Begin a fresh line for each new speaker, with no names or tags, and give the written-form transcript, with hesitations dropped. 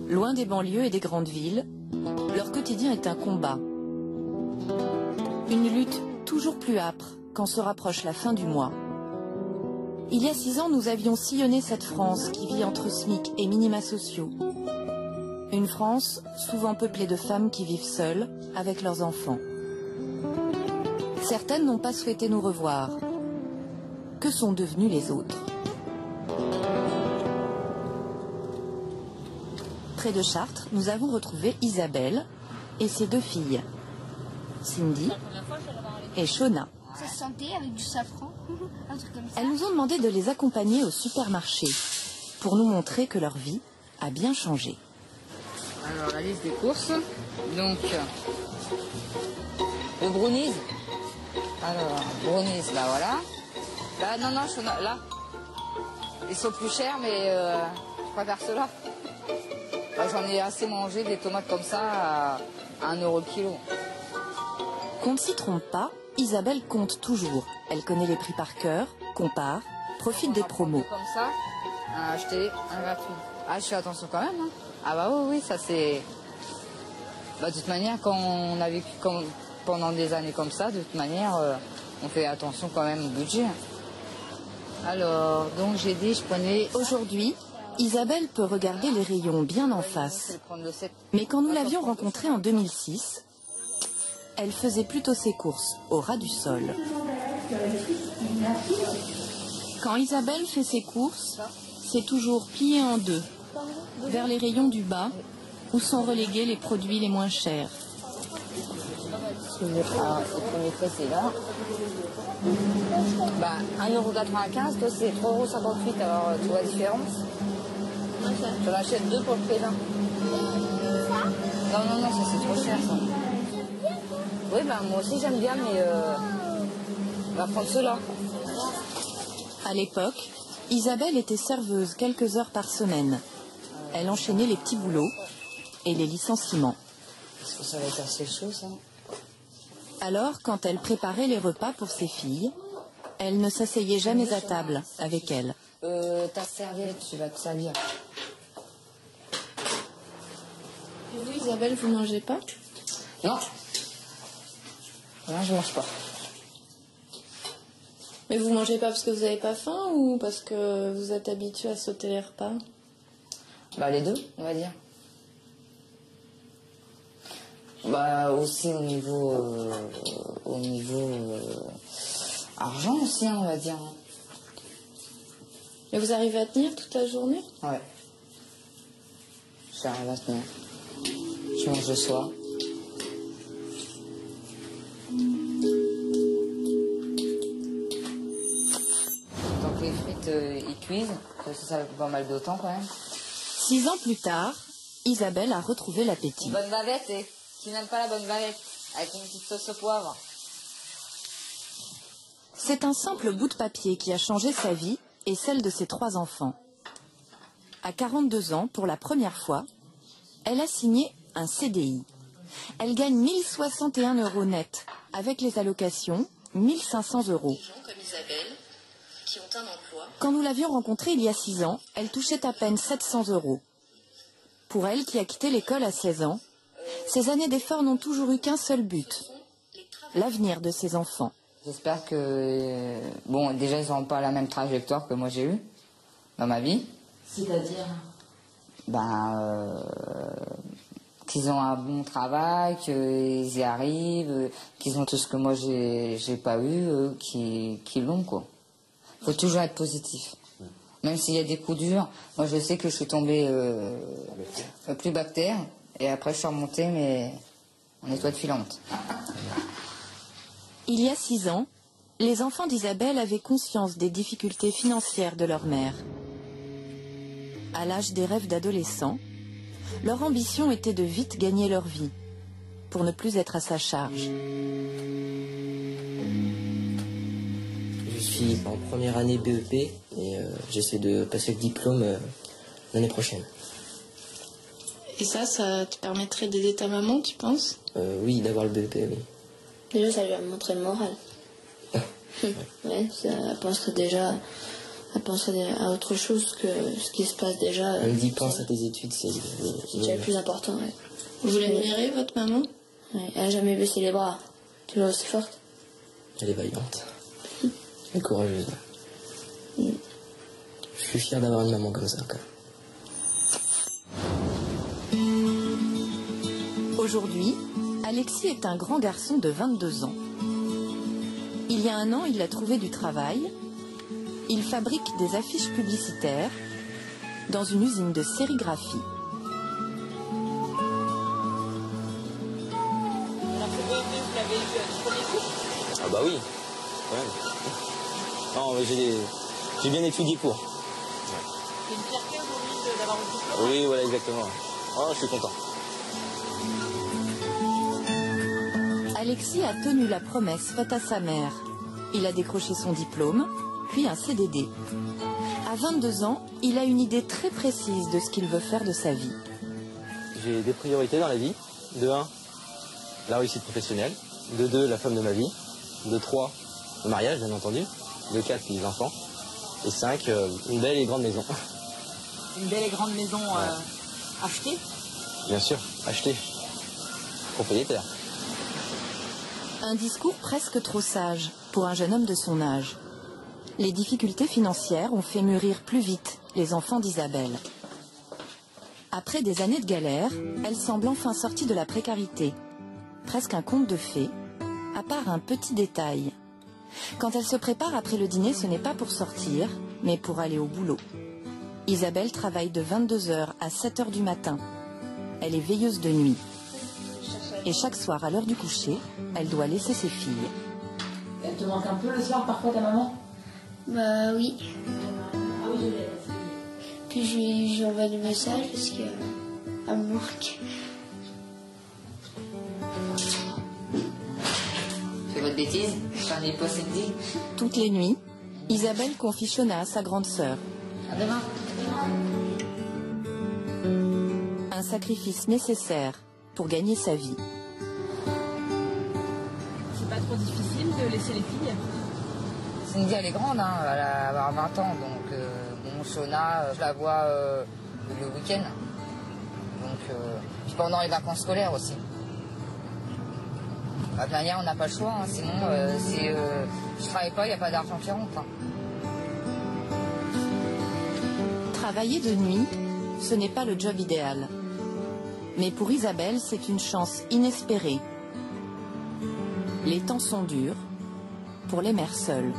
Loin des banlieues et des grandes villes, leur quotidien est un combat. Une lutte toujours plus âpre quand se rapproche la fin du mois. Il y a 6 ans, nous avions sillonné cette France qui vit entre SMIC et minima sociaux. Une France souvent peuplée de femmes qui vivent seules avec leurs enfants. Certaines n'ont pas souhaité nous revoir. Que sont devenus les autres? Près de Chartres, nous avons retrouvé Isabelle et ses 2 filles, Cindy et Shona.
Ça se sentait avec du safran, un truc comme ça.
Elles nous ont demandé de les accompagner au supermarché pour nous montrer que leur vie a bien changé.
Alors la liste des courses, donc le brownies. Alors brownies, là voilà. Là non, Shona, là. Ils sont plus chers mais je préfère ceux-là. J'en ai assez mangé des tomates comme ça à 1 € le kilo.
Qu'on ne s'y trompe pas, Isabelle compte toujours. Elle connaît les prix par cœur, compare, profite des promos.
Comme ça, un acheté, un gratuit. Ah, je fais attention quand même. Hein. Ah bah oui, ça c'est... Bah, de toute manière, quand on a vécu pendant des années comme ça, de toute manière, on fait attention quand même au budget. Alors, donc j'ai dit, je prenais...
Aujourd'hui, Isabelle peut regarder les rayons bien en face. Mais quand nous l'avions rencontrée en 2006, elle faisait plutôt ses courses au ras du sol. Quand Isabelle fait ses courses, c'est toujours plié en 2, vers les rayons du bas, où sont relégués les produits les moins chers.
Alors, le premier trait, c'est là. Bah, 1,95 €, toi, c'est 3,58 €. Alors, tu vois la différence? J'en achète 2 pour le prix d'un. Non, ça c'est trop cher, ça. Oui, bah, moi aussi, j'aime bien, mais on va prendre ceux-là.
À l'époque, Isabelle était serveuse quelques heures par semaine. Elle enchaînait les petits boulots et les licenciements.
Est-ce que ça va être assez chaud, ça?
Alors, quand elle préparait les repas pour ses filles, elle ne s'asseyait jamais à table avec elles.
Ta serviette, tu vas te salir.
Et vous, Isabelle, vous mangez pas?
Non. Non, je mange pas.
Mais vous mangez pas parce que vous avez pas faim ou parce que vous êtes habitué à sauter les repas?
Bah, les deux, on va dire. Bah, aussi au niveau argent aussi, hein, on va dire.
Mais vous arrivez à tenir toute la journée?
Ouais. J'arrive à tenir. Je mange le soir. Tant que les frites ils cuisent, parce que ça fait pas mal de temps quand même.
6 ans plus tard, Isabelle a retrouvé l'appétit.
Bonne bavette, et qui n'aime pas la bonne bavette, avec une petite sauce au poivre.
C'est un simple bout de papier qui a changé sa vie et celle de ses 3 enfants. À 42 ans, pour la première fois, elle a signé un CDI. Elle gagne 1 061 € net, avec les allocations, 1 500 €. Comme Isabelle, qui ont un emploi. Quand nous l'avions rencontrée il y a 6 ans, elle touchait à peine 700 €. Pour elle, qui a quitté l'école à 16 ans, ces années d'efforts n'ont toujours eu qu'un seul but, l'avenir de ses enfants.
J'espère que, bon, déjà ils n'auront pas la même trajectoire que moi j'ai eue dans ma vie.
C'est-à-dire?
Qu'ils ont un bon travail, qu'ils y arrivent, qu'ils ont tout ce que moi j'ai pas eu, qu'ils l'ont, quoi. Faut toujours être positif. Même s'il y a des coups durs, moi je sais que je suis tombée plus bas que terre, et après je suis remontée, mais en étoile filante.
Il y a 6 ans, les enfants d'Isabelle avaient conscience des difficultés financières de leur mère. À l'âge des rêves d'adolescents, leur ambition était de vite gagner leur vie, pour ne plus être à sa charge.
Je suis en première année BEP et j'essaie de passer le diplôme l'année prochaine.
Et ça te permettrait d'aider ta maman, tu penses?
Oui, d'avoir le BEP, oui.
Déjà, ça lui a montré le moral. Ouais, ça penserait déjà
à penser à autre chose que ce qui se passe déjà.
On me dit pense à tes études, c'est
déjà le plus important. Ouais. Vous l'admirez, votre maman? Ouais, elle n'a jamais baissé les bras, toujours aussi forte.
Elle est vaillante. Elle est courageuse. Je suis fier d'avoir une maman comme ça, quand même.
Aujourd'hui, Alexis est un grand garçon de 22 ans. Il y a un an, il a trouvé du travail. Il fabrique des affiches publicitaires dans une usine de sérigraphie.
Ah bah oui, ouais. Non, j'ai bien étudié pour.
C'est une fierté aujourd'hui d'avoir un diplôme?
Oui, voilà, exactement. Oh, je suis content.
Alexis a tenu la promesse faite à sa mère. Il a décroché son diplôme, puis un CDD. À 22 ans, il a une idée très précise de ce qu'il veut faire de sa vie.
J'ai des priorités dans la vie. De 1, la réussite professionnelle. De 2, la femme de ma vie. De 3, le mariage, bien entendu. De 4, les enfants. Et 5, une belle et grande maison.
Une belle et grande maison achetée?
Bien sûr, achetée. Propriétaire.
Un discours presque trop sage pour un jeune homme de son âge. Les difficultés financières ont fait mûrir plus vite les enfants d'Isabelle. Après des années de galère, elle semble enfin sortie de la précarité. Presque un conte de fées, à part un petit détail. Quand elle se prépare après le dîner, ce n'est pas pour sortir, mais pour aller au boulot. Isabelle travaille de 22h à 7h du matin. Elle est veilleuse de nuit. Et chaque soir, à l'heure du coucher, elle doit laisser ses filles.
Elle te manque un peu le soir, parfois, ta maman?
Bah oui.
Ah oui,
Puis je lui envoie des messages parce qu'elle me manque.
Fais votre bêtise, j'en ai pas dit.
Toutes les nuits, Isabelle confie Shona à sa grande sœur.
À demain.
Un sacrifice nécessaire pour gagner sa vie.
c'est pas trop difficile de laisser les filles?
Cindy, elle est grande, hein, elle va avoir 20 ans, donc bon, Shona, je la vois le week-end. Donc, puis pendant les vacances scolaires aussi. De toute manière, on n'a pas le choix, hein, sinon, je travaille pas, il n'y a pas d'argent qui rentre. Hein.
Travailler de nuit, ce n'est pas le job idéal. Mais pour Isabelle, c'est une chance inespérée. Les temps sont durs pour les mères seules.